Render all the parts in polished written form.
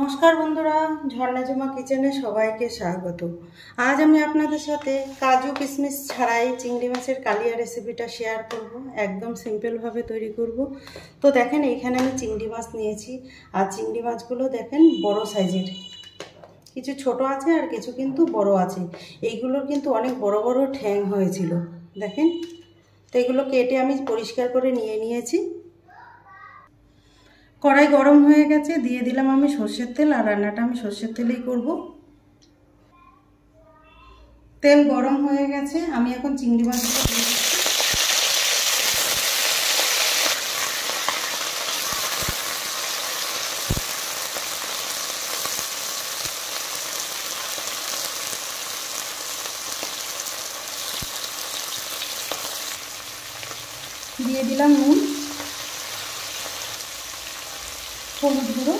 নমস্কার বন্ধুরা, ঝর্ণাজুমা কিচেনে সবাইকে স্বাগত। আজ আমি আপনাদের সাথে কাজু কিশমিশ ছাড়াই চিংড়ি মাছের কালিয়া রেসিপিটা শেয়ার করব। একদম সিম্পলভাবে তৈরি করব। তো দেখেন, এইখানে আমি চিংড়ি মাছ নিয়েছি, আর চিংড়ি মাছগুলো দেখেন বড় সাইজের, কিছু ছোট আছে আর কিছু কিন্তু বড় আছে। এইগুলোর কিন্তু অনেক বড় বড় ঠ্যাং হয়েছিল দেখেন। তো এগুলো কেটে আমি পরিষ্কার করে নিয়েছি। কড়াই গরম হয়ে গেছে, দিয়ে দিলাম আমি সর্ষের তেল, আর রান্নাটা আমি সর্ষের তেলেই করব। তেল গরম হয়ে গেছে, আমি এখন চিংড়ি মাছগুলো দিয়ে দিলাম নুন, হলুদ গুঁড়ো।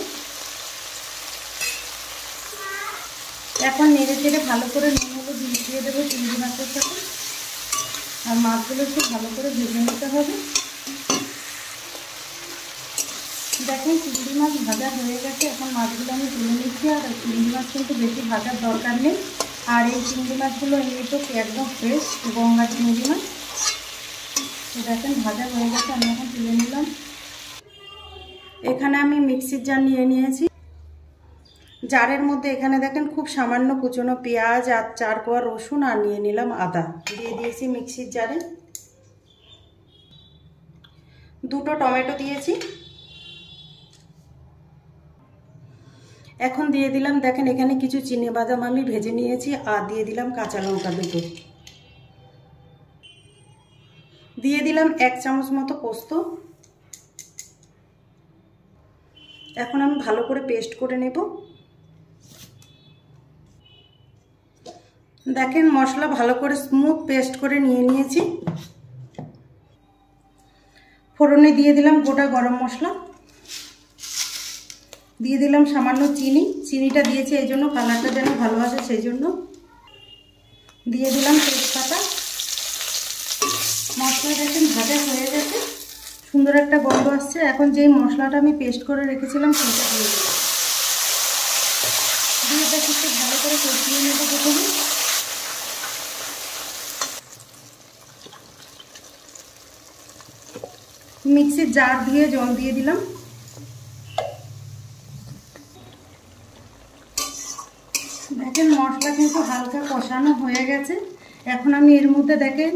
এখন নেড়ে চেড়ে ভালো করে নুন হলুদ মিশিয়ে দেবো চিংড়ি মাছের সাথে, আর মাছগুলো একটু ভালো করে ভেজে নিতে হবে। দেখেন চিংড়ি মাছ ভাজা হয়ে গেছে, এখন মাছগুলো আমি তুলে নিচ্ছি। আর চিংড়ি মাছ কিন্তু বেশি ভাজার দরকার নেই, আর এই চিংড়ি মাছগুলো এমনিতেও একদম ফ্রেশ গঙ্গা চিংড়ি মাছ। তো দেখেন ভাজা হয়ে গেছে, আমি এখন তুলে নিলাম। এখানে আমি মিক্সির জার নিয়েছি। জারের মধ্যে এখানে দেখেন খুব সামান্য কুচনো পেঁয়াজ আর 4 কোয়া রসুন আর নিয়ে নিলাম আদা, দিয়ে দিয়েছি মিক্সির জারে। 2টো টমেটো দিয়েছি। এখন দিয়ে দিলাম দেখেন এখানে কিছু চিনে বাদাম আমি ভেজে নিয়েছি, আর দিয়ে দিলাম কাঁচা লঙ্কা দুটো। দিয়ে দিলাম 1 চামচ মতো পোস্ত। এখন আমি ভালো করে পেস্ট করে নেব। দেখেন মশলা ভালো করে স্মুথ পেস্ট করে নিয়েছি। ফোড়নে দিয়ে দিলাম গোটা গরম মশলা, দিয়ে দিলাম সামান্য চিনিটা দিয়েছি এই জন্য কালারটা যেন ভালো আসে, সেই জন্য দিয়ে দিলাম তেজপাতা। মশলা দেখেন ভাজা হয়ে গেছে, সুন্দর একটা গন্ধ আসছে। এখন যেই মশলাটা আমি পেস্ট করে রেখেছিলাম সেটা দিয়ে দিলাম, দিয়ে দেখি একটু ভালো করে কষিয়ে নেব। প্রথমে মিক্সির জার দিয়ে জল দিয়ে দিলাম। দেখেন মশলা কিন্তু হালকা কষানো হয়ে গেছে। এখন আমি এর মধ্যে দেখেন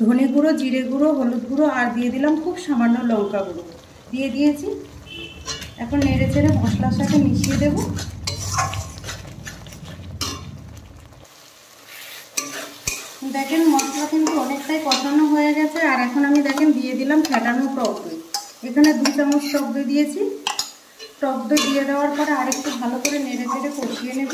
ধনে গুঁড়ো, জিরে গুঁড়ো, হলুদ গুঁড়ো আর দিয়ে দিলাম খুব সামান্য লঙ্কা গুঁড়ো দিয়ে দিয়েছি। এখন নেড়ে চেড়ে মশলার সাথে মিশিয়ে দেব। দেখেন মশলা কিন্তু অনেকটাই কষানো হয়ে গেছে, আর এখন আমি দেখেন দিয়ে দিলাম ফেটানো টক দই। এখানে 2 চামচ টক দই দিয়েছি। টক দই দিয়ে দেওয়ার পরে আরেকটু ভালো করে নেড়ে চেড়ে কষিয়ে নেব।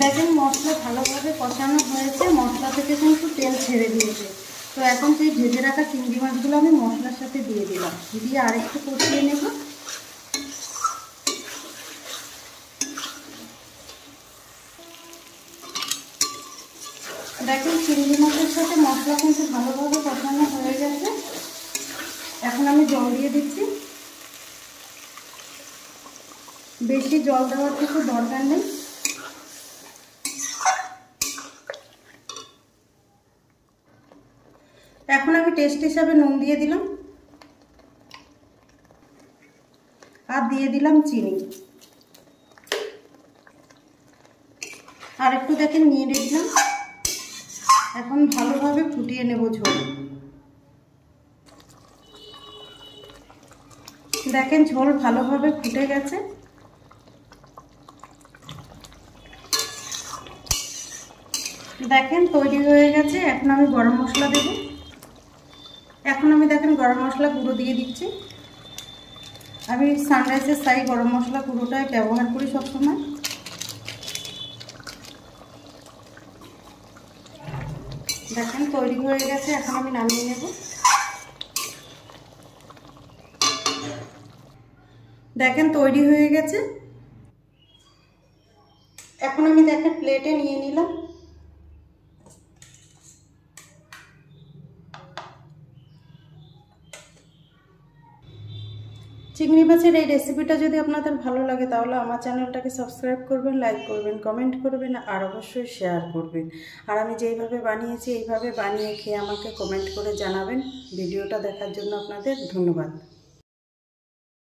দেখেন মশলা ভালোভাবে কষানো হয়েছে, মশলা থেকে কিন্তু তেল ছেড়ে দিয়েছে। তো এখন সেই ভেজে রাখা চিংড়ি মাছগুলো আমি মশলার সাথে দিয়ে দিলাম, দিয়ে আরেকটু কষিয়ে নেব। দেখেন চিংড়ি মাছের সাথে মশলা কিন্তু ভালোভাবে কষানো হয়ে গেছে। এখন আমি জল দিয়ে দিচ্ছি। বেশি জল দেওয়ার কিছু দরকার নেই। এখন আমি টেস্ট হিসাবে নুন দিয়ে দিলাম, আর দিয়ে দিলাম চিনি, আর একটু দেখেন নিয়ে দিলাম। এখন ভালোভাবে ফুটিয়ে নেব ঝোল। দেখেন ঝোল ভালোভাবে ফুটে গেছে। দেখেন তৈরি হয়ে গেছে। এখন আমি গরম মশলা দেব। এখন আমি দেখেন গরম মশলা গুঁড়ো দিয়ে দিচ্ছি। আমি সানরাইজের স্থায়ী গরম মশলা গুঁড়োটাই ব্যবহার করি সবসময়। দেখেন তৈরি হয়ে গেছে, এখন আমি নামিয়ে নেব। দেখেন তৈরি হয়ে গেছে। এখন আমি দেখেন প্লেটে নিয়ে নিলাম। চিংড়ি মাছের এই রেসিপিটা যদি আপনাদের ভালো লাগে তাহলে আমার চ্যানেলটাকে সাবস্ক্রাইব করবেন, লাইক করবেন, কমেন্ট করবেন আর অবশ্যই শেয়ার করবেন। আর আমি যেইভাবে বানিয়েছি এইভাবে বানিয়ে খেয়ে আমাকে কমেন্ট করে জানাবেন। ভিডিওটা দেখার জন্য আপনাদের ধন্যবাদ।